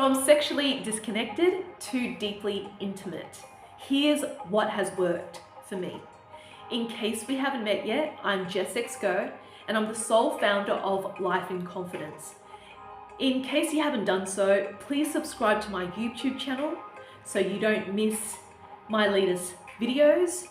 From sexually disconnected to deeply intimate, here's what has worked for me. In case we haven't met yet, I'm Jess X Goh, and I'm the sole founder of Life in Confidence. In case you haven't done so, please subscribe to my YouTube channel so you don't miss my latest videos.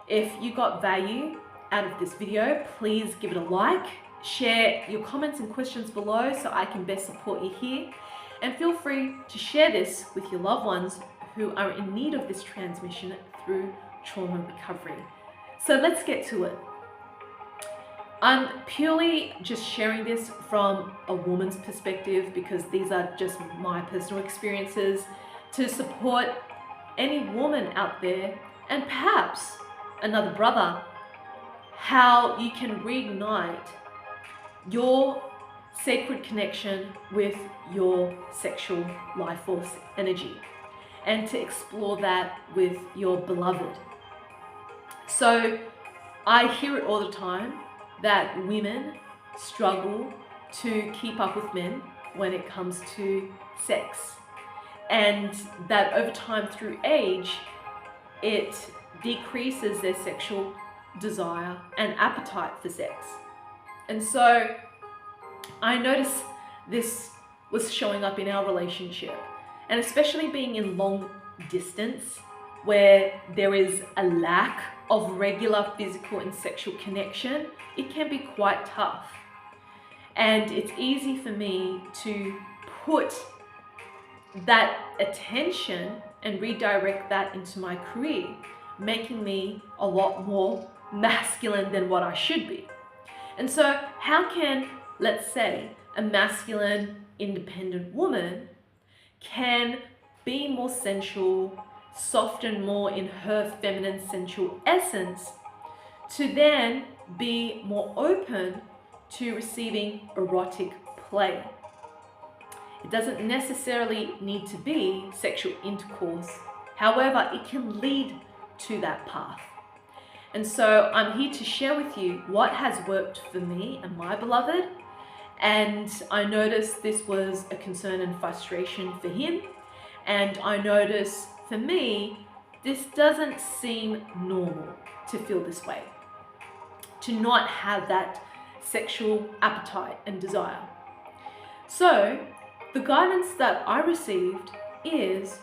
If you got value out of this video, please give it a like, share your comments and questions below so I can best support you here, and feel free to share this with your loved ones who are in need of this transmission through trauma recovery. So let's get to it. I'm purely just sharing this from a woman's perspective because these are just my personal experiences to support any woman out there, and perhaps another brother, how you can reignite your sacred connection with your sexual life force energy and to explore that with your beloved. So I hear it all the time that women struggle to keep up with men when it comes to sex, and that over time through age it decreases their sexual desire and appetite for sex. And so I noticed this was showing up in our relationship, and especially being in long distance where there is a lack of regular physical and sexual connection, it can be quite tough. And it's easy for me to put that attention and redirect that into my career, making me a lot more masculine than what I should be. And so how can, let's say, a masculine, independent woman can be more sensual, soften more in her feminine sensual essence, to then be more open to receiving erotic play? It doesn't necessarily need to be sexual intercourse. However, it can lead to that path. And so I'm here to share with you what has worked for me and my beloved. And I noticed this was a concern and frustration for him. And I noticed for me, this doesn't seem normal to feel this way, to not have that sexual appetite and desire. So the guidance that I received is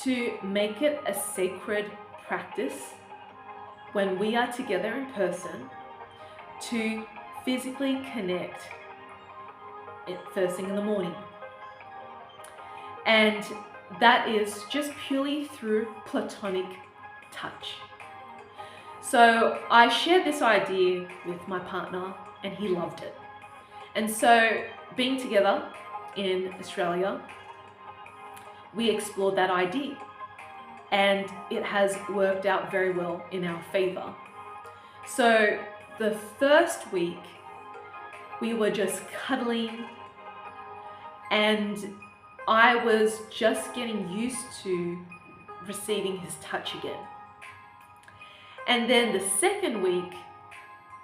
to make it a sacred practice when we are together in person to physically connect first thing in the morning. And that is just purely through platonic touch. So I shared this idea with my partner and he loved it. And so being together in Australia, we explored that idea, and it has worked out very well in our favor. So the first week we were just cuddling, and I was just getting used to receiving his touch again. And then the second week,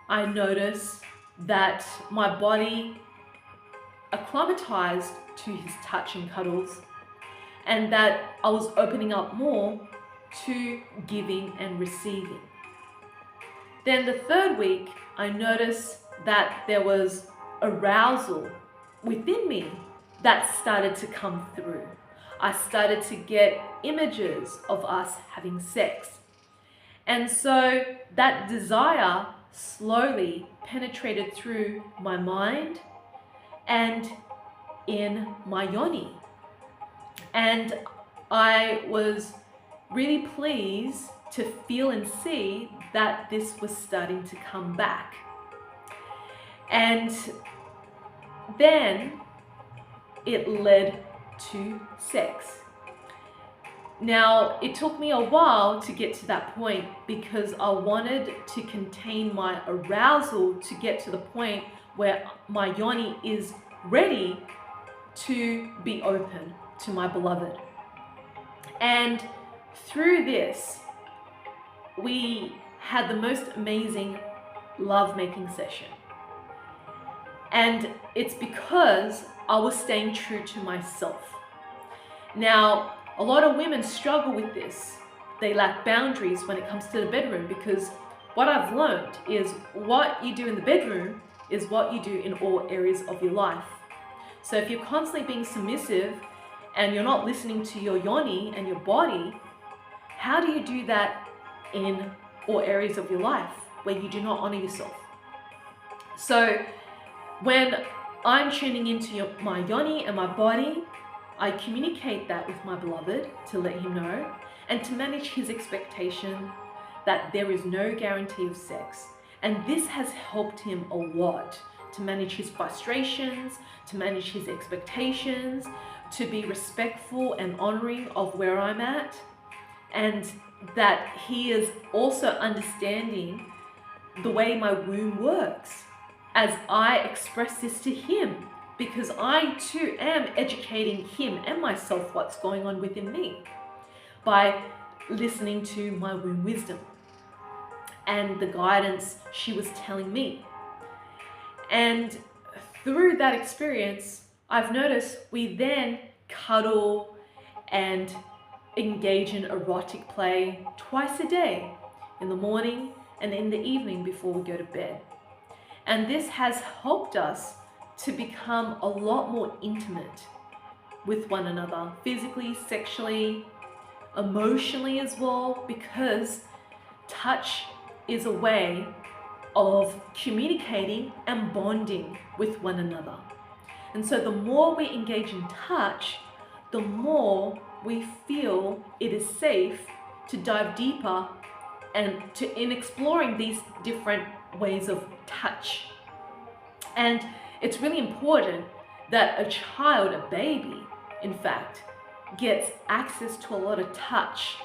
I noticed that my body acclimatized to his touch and cuddles, and that I was opening up more to giving and receiving. Then the third week, I noticed that there was arousal within me that started to come through. I started to get images of us having sex. And so that desire slowly penetrated through my mind and in my yoni. And I was really pleased to feel and see that this was starting to come back. And then it led to sex. Now, it took me a while to get to that point because I wanted to contain my arousal to get to the point where my yoni is ready to be open to my beloved. And through this, we had the most amazing love-making session. And it's because I was staying true to myself. Now, a lot of women struggle with this. They lack boundaries when it comes to the bedroom, because what I've learned is what you do in the bedroom is what you do in all areas of your life. So if you're constantly being submissive and you're not listening to your yoni and your body, how do you do that in all areas of your life where you do not honor yourself? So when I'm tuning into my yoni and my body, I communicate that with my beloved to let him know and to manage his expectation that there is no guarantee of sex. And this has helped him a lot to manage his frustrations, to manage his expectations, to be respectful and honoring of where I'm at, and that he is also understanding the way my womb works as I express this to him, because I too am educating him and myself what's going on within me by listening to my womb wisdom and the guidance she was telling me. And through that experience, I've noticed we then cuddle and engage in erotic play twice a day, in the morning and in the evening before we go to bed. And this has helped us to become a lot more intimate with one another, physically, sexually, emotionally as well, because touch is a way of communicating and bonding with one another. And so the more we engage in touch, the more we feel it is safe to dive deeper and in exploring these different ways of touch. And it's really important that a child, a baby, in fact, gets access to a lot of touch,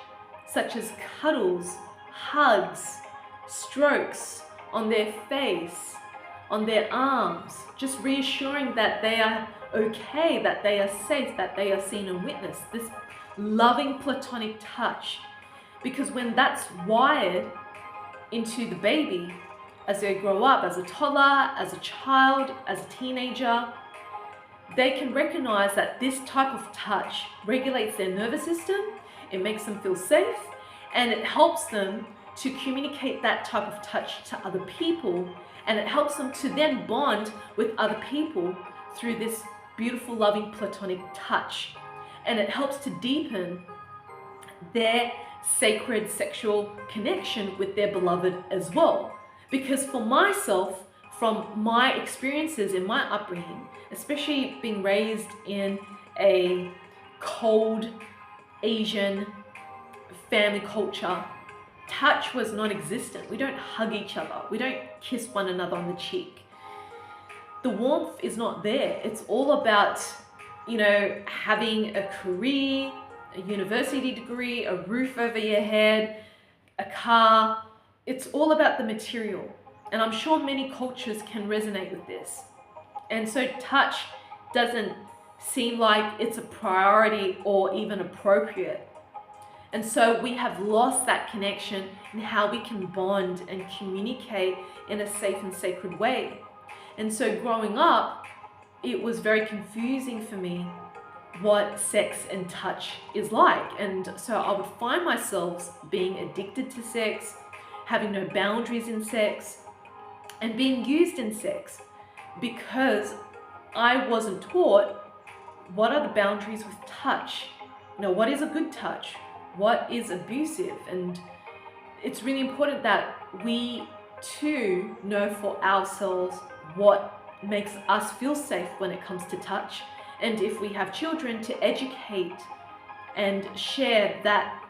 such as cuddles, hugs, strokes on their face, on their arms, just reassuring that they are okay, that they are safe, that they are seen and witnessed. This loving platonic touch, because when that's wired into the baby as they grow up, as a toddler, as a child, as a teenager, they can recognize that this type of touch regulates their nervous system, it makes them feel safe, and it helps them to communicate that type of touch to other people, and it helps them to then bond with other people through this beautiful, loving, platonic touch. And it helps to deepen their sacred sexual connection with their beloved as well. Because for myself, from my experiences in my upbringing, especially being raised in a cold Asian family culture, touch was non-existent. We don't hug each other. We don't kiss one another on the cheek. The warmth is not there. It's all about, having a career, a university degree, a roof over your head, a car. It's all about the material. And I'm sure many cultures can resonate with this. And so touch doesn't seem like it's a priority or even appropriate. And so we have lost that connection in how we can bond and communicate in a safe and sacred way. And so growing up, it was very confusing for me what sex and touch is like. And so I would find myself being addicted to sex, having no boundaries in sex, and being used in sex because I wasn't taught what are the boundaries with touch. What is a good touch? What is abusive? And it's really important that we too know for ourselves what makes us feel safe when it comes to touch. And if we have children, to educate and share that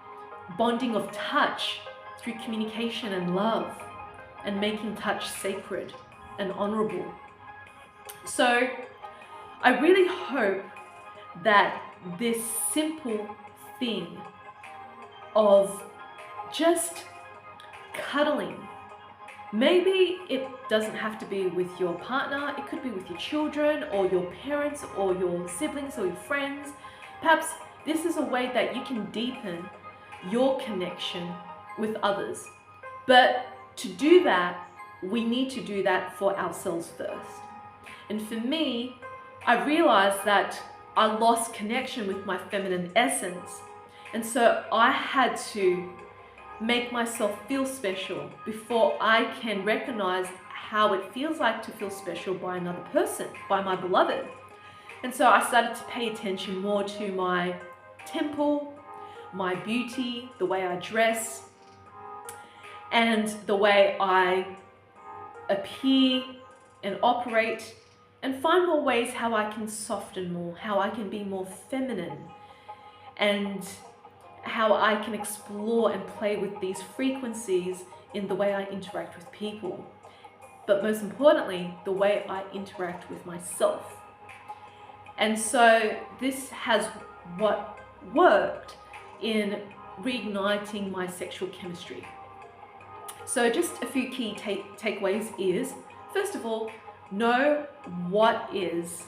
bonding of touch through communication and love and making touch sacred and honorable. So I really hope that this simple thing of just cuddling, maybe it doesn't have to be with your partner, it could be with your children or your parents or your siblings or your friends. Perhaps this is a way that you can deepen your connection with others. But to do that, we need to do that for ourselves first. And for me, I realized that I lost connection with my feminine essence. And so I had to make myself feel special before I can recognize how it feels like to feel special by another person, by my beloved. And so I started to pay attention more to my temple, my beauty, the way I dress, and the way I appear and operate, and find more ways how I can soften more, how I can be more feminine, and how I can explore and play with these frequencies in the way I interact with people. But most importantly, the way I interact with myself. And so this has what worked in reigniting my sexual chemistry. So just a few key takeaways is, first of all, know what is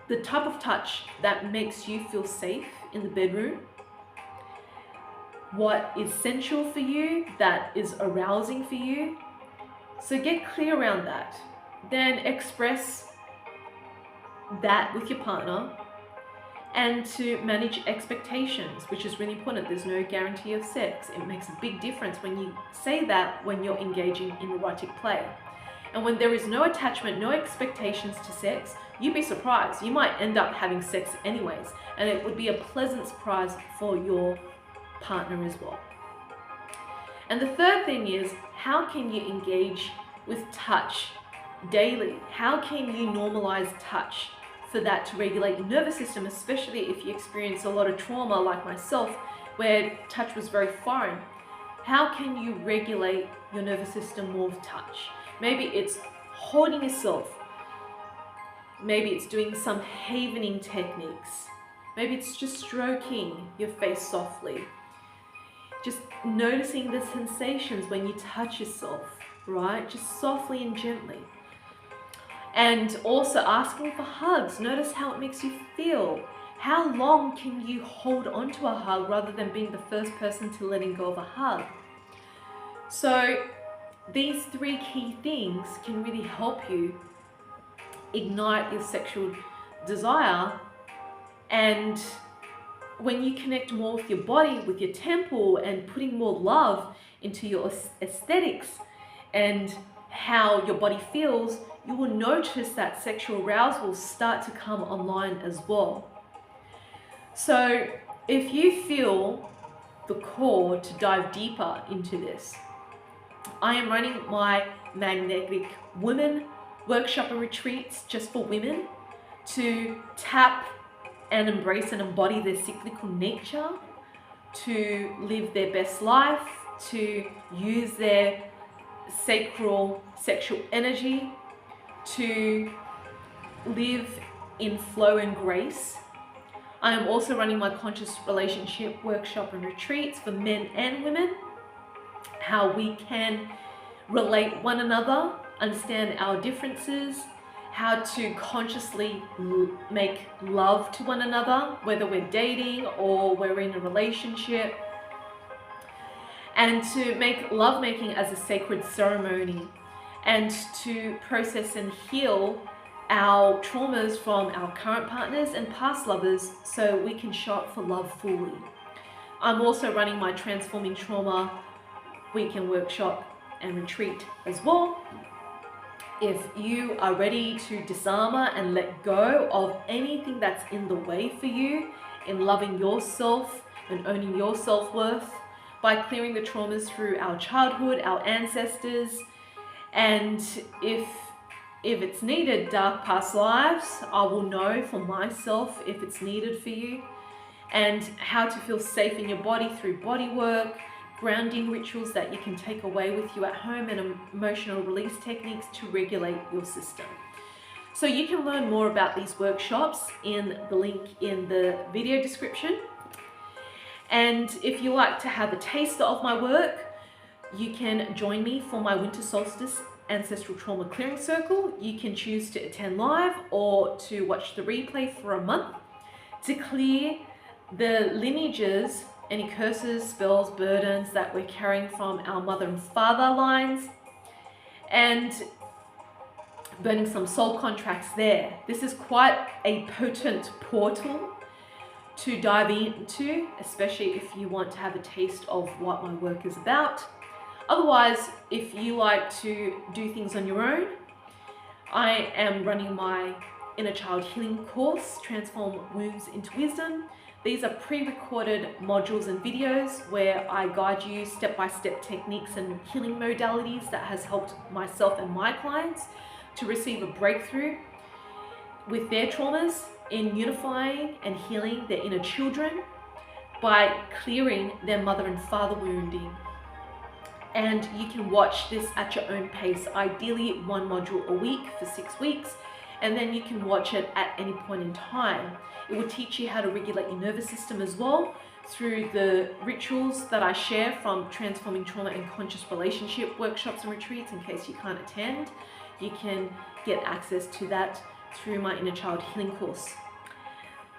the type of touch that makes you feel safe in the bedroom, what is sensual for you, that is arousing for you. So get clear around that. Then express that with your partner, and to manage expectations, which is really important. There's no guarantee of sex. It makes a big difference when you say that when you're engaging in erotic play. And when there is no attachment, no expectations to sex, you'd be surprised. You might end up having sex anyways, and it would be a pleasant surprise for your partner as well. And the third thing is, how can you engage with touch daily? How can you normalize touch for that to regulate your nervous system, especially if you experience a lot of trauma like myself, where touch was very foreign? How can you regulate your nervous system more with touch? Maybe it's holding yourself. Maybe it's doing some havening techniques. Maybe it's just stroking your face softly. Just noticing the sensations when you touch yourself, right? Just softly and gently. And also asking for hugs. Notice how it makes you feel. How long can you hold on to a hug rather than being the first person to letting go of a hug? So these three key things can really help you ignite your sexual desire. And when you connect more with your body, with your temple, and putting more love into your aesthetics and how your body feels, you will notice that sexual arousal will start to come online as well. So if you feel the call to dive deeper into this, I am running my Magnetic Women workshop and retreats just for women to tap and embrace and embody their cyclical nature, to live their best life, to use their sacral sexual energy, to live in flow and grace. I am also running my conscious relationship workshop and retreats for men and women, how we can relate one another, understand our differences, how to consciously make love to one another, whether we're dating or we're in a relationship, and to make lovemaking as a sacred ceremony, and to process and heal our traumas from our current partners and past lovers so we can show up for love fully. I'm also running my Transforming Trauma weekend workshop and retreat as well. If you are ready to disarm and let go of anything that's in the way for you in loving yourself and owning your self-worth, by clearing the traumas through our childhood, our ancestors, and if it's needed, dark past lives, I will know for myself if it's needed for you, and how to feel safe in your body through body work, grounding rituals that you can take away with you at home, and emotional release techniques to regulate your system. So you can learn more about these workshops in the link in the video description. And if you like to have a taster of my work, you can join me for my Winter Solstice Ancestral Trauma Clearing Circle. You can choose to attend live or to watch the replay for a month to clear the lineages, any curses, spells, burdens that we're carrying from our mother and father lines. And burning some soul contracts there. This is quite a potent portal to dive into, especially if you want to have a taste of what my work is about. Otherwise, if you like to do things on your own, I am running my inner child healing course, Transform Wounds into Wisdom. These are pre-recorded modules and videos where I guide you step-by-step techniques and healing modalities that has helped myself and my clients to receive a breakthrough with their traumas in unifying and healing their inner children by clearing their mother and father wounding. And you can watch this at your own pace, ideally one module a week for 6 weeks, and then you can watch it at any point in time. It will teach you how to regulate your nervous system as well through the rituals that I share from Transforming Trauma and Conscious Relationship workshops and retreats. In case you can't attend, you can get access to that through my inner child healing course.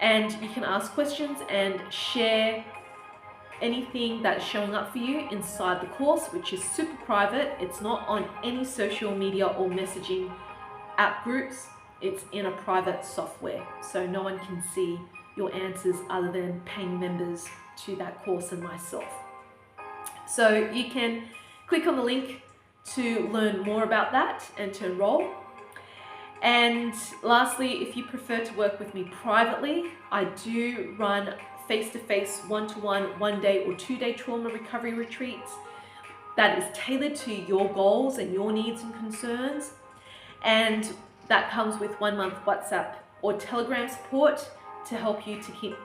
And you can ask questions and share anything that's showing up for you inside the course, which is super private. It's not on any social media or messaging app groups. It's in a private software, so no one can see your answers other than paying members to that course and myself. So you can click on the link to learn more about that and to enroll. And lastly, if you prefer to work with me privately, I do run face-to-face, one-to-one, 1 day or 2 day trauma recovery retreats that is tailored to your goals and your needs and concerns. And that comes with 1 month WhatsApp or Telegram support to help you to keep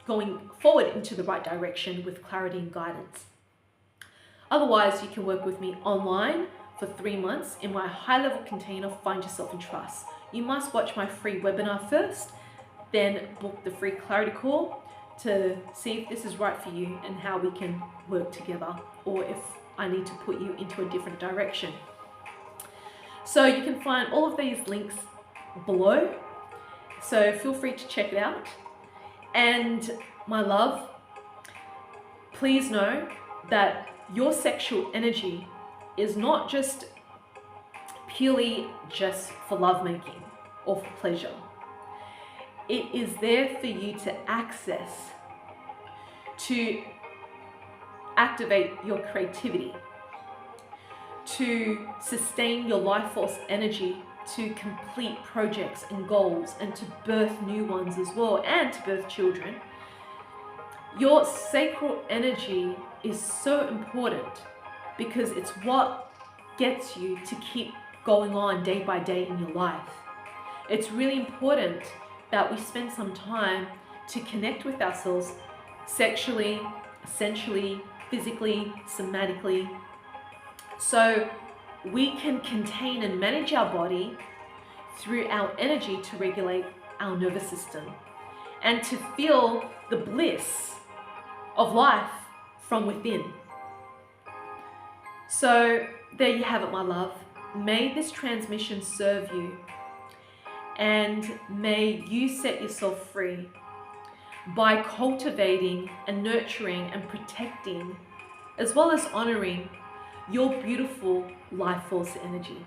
going forward into the right direction with clarity and guidance. Otherwise, you can work with me online for 3 months in my high-level container, Find Yourself and Trust. You must watch my free webinar first, then book the free clarity call to see if this is right for you and how we can work together, or if I need to put you into a different direction. So you can find all of these links below, so feel free to check it out. And my love, please know that your sexual energy is not just purely just for lovemaking or for pleasure. It is there for you to access, to activate your creativity, to sustain your life force energy, to complete projects and goals, and to birth new ones as well, and to birth children. Your sacral energy is so important because it's what gets you to keep going on day by day in your life. It's really important that we spend some time to connect with ourselves sexually, sensually, physically, somatically, so we can contain and manage our body through our energy to regulate our nervous system and to feel the bliss of life from within. So there you have it, my love. May this transmission serve you, and may you set yourself free by cultivating and nurturing and protecting, as well as honoring, your beautiful life force energy.